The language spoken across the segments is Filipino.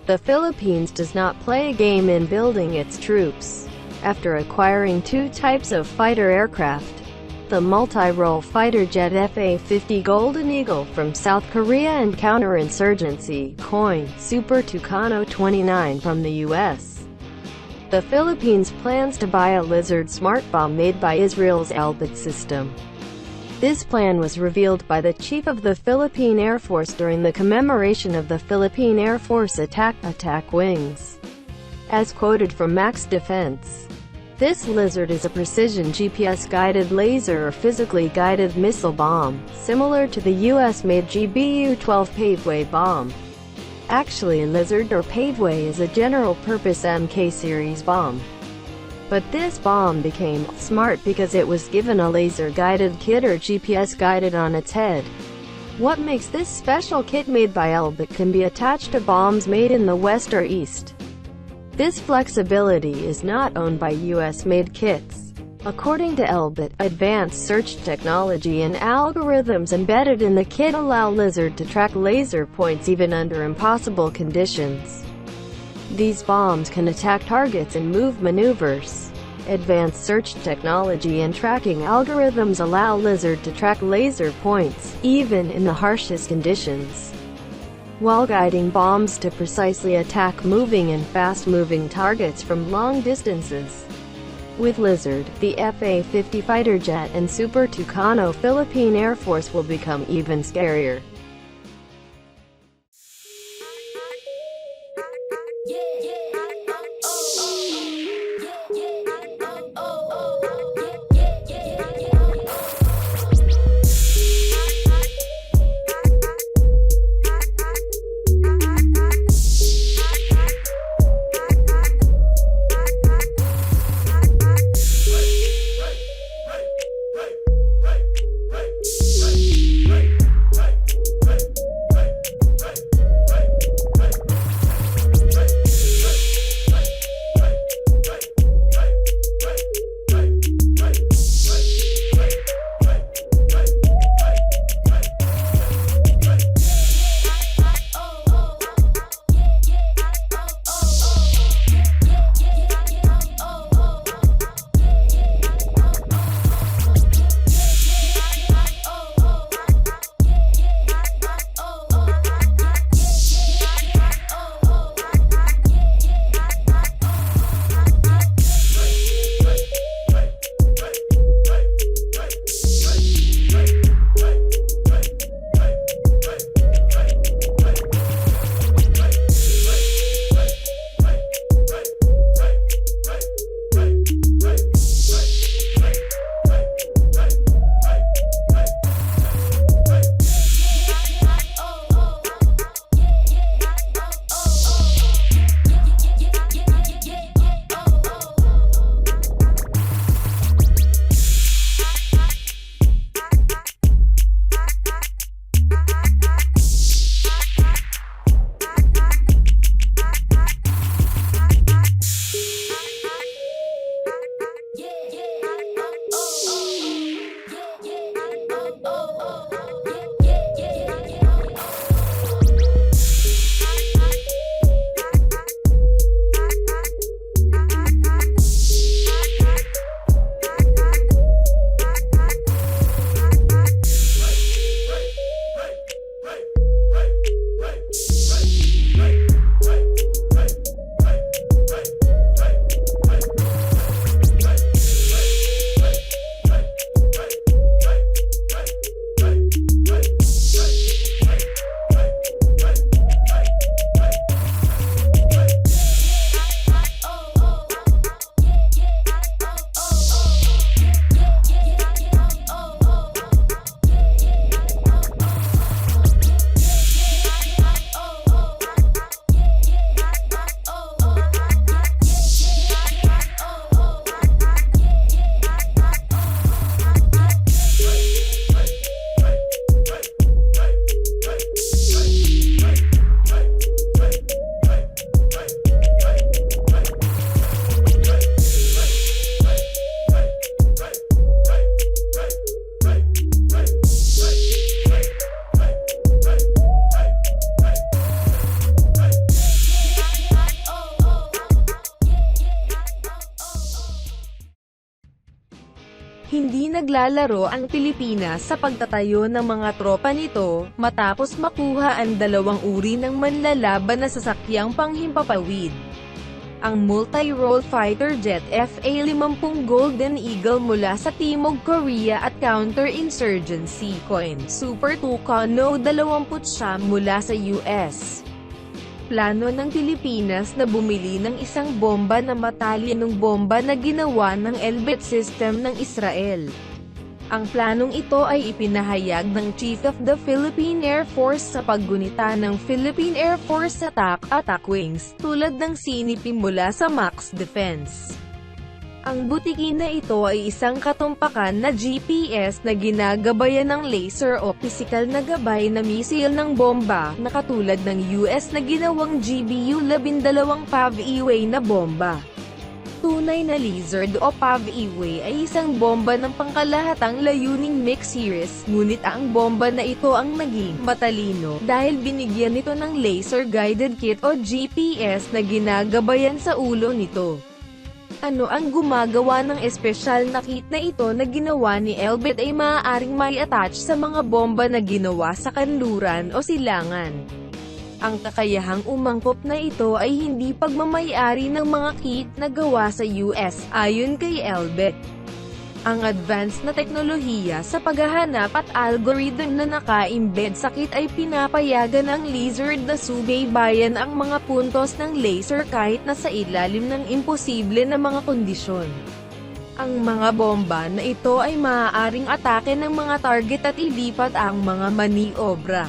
The Philippines does not play a game in building its troops. After acquiring two types of fighter aircraft, the multi-role fighter jet FA-50 Golden Eagle from South Korea and counter-insurgency coin Super Tucano 29 from the US, the Philippines plans to buy a Lizard smart bomb made by Israel's Elbit system. This plan was revealed by the Chief of the Philippine Air Force during the commemoration of the Philippine Air Force Attack wings. As quoted from Max Defense, this Lizard is a precision GPS-guided laser or physically guided missile bomb, similar to the US-made GBU 12 Paveway bomb. Actually, Lizard or Paveway is a general-purpose MK series bomb. But this bomb became smart because it was given a laser-guided kit or GPS-guided on its head. What makes this special kit made by Elbit can be attached to bombs made in the West or East. This flexibility is not owned by US-made kits. According to Elbit, advanced search technology and algorithms embedded in the kit allow Lizard to track laser points even under impossible conditions. These bombs can attack targets and move maneuvers. Advanced search technology and tracking algorithms allow Lizard to track laser points, even in the harshest conditions, while guiding bombs to precisely attack moving and fast-moving targets from long distances. With Lizard, the FA-50 fighter jet and Super Tucano Philippine Air Force will become even scarier. Hindi naglalaro ang Pilipinas sa pagtatayo ng mga tropa nito, matapos makuha ang dalawang uri ng manlalaban na sasakyang panghimpapawid. Ang multi-role fighter jet FA-50 Golden Eagle mula sa Timog Korea at Counter-Insurgency Coin Super Tucano 29 mula sa US. Plano ng Pilipinas na bumili ng isang bomba na matalinong bomba na ginawa ng Elbit system ng Israel. Ang planong ito ay ipinahayag ng Chief of the Philippine Air Force sa paggunita ng Philippine Air Force Attack wings, tulad ng sinipi mula sa MAX Defense. Ang butikin na ito ay isang katumpakan na GPS na ginagabayan ng laser o pisikal na gabay na misil ng bomba, na katulad ng US na ginawang GBU 12 Paveway na bomba. Tunay na Lizard o Paveway ay isang bomba ng pangkalahatang layuning mix series, ngunit ang bomba na ito ang naging matalino dahil binigyan nito ng laser-guided kit o GPS na ginagabayan sa ulo nito. Ano ang gumagawa ng espesyal na kit na ito na ginawa ni Elbit ay maaaring mai-attach sa mga bomba na ginawa sa kanluran o silangan. Ang kakayahang umangkop na ito ay hindi pagmamay-ari ng mga kit na gawa sa US, ayon kay Elbit. Ang advanced na teknolohiya sa paghahanap at algorithm na naka-embed sa kit ay pinapayagan ng Lizard na subaybayan ang mga puntos ng laser kahit na sa ilalim ng imposible na mga kondisyon. Ang mga bomba na ito ay maaaring atake ng mga target at ilipat ang mga maniobra.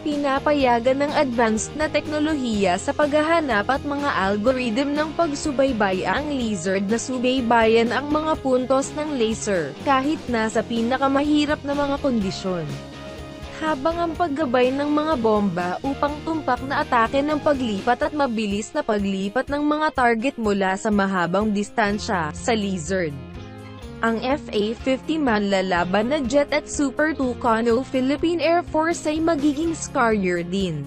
Pinapayagan ng advanced na teknolohiya sa paghahanap at mga algorithm ng pagsubaybay ang Lizard na subaybayan ang mga puntos ng laser, kahit na sa pinakamahirap na mga kondisyon. Habang ang paggabay ng mga bomba upang tumpak na atake ng paglipat at mabilis na paglipat ng mga target mula sa mahabang distansya, sa Lizard. Ang FA-50 manlalaban na jet at Super Tucano Philippine Air Force ay magiging Scarrier din.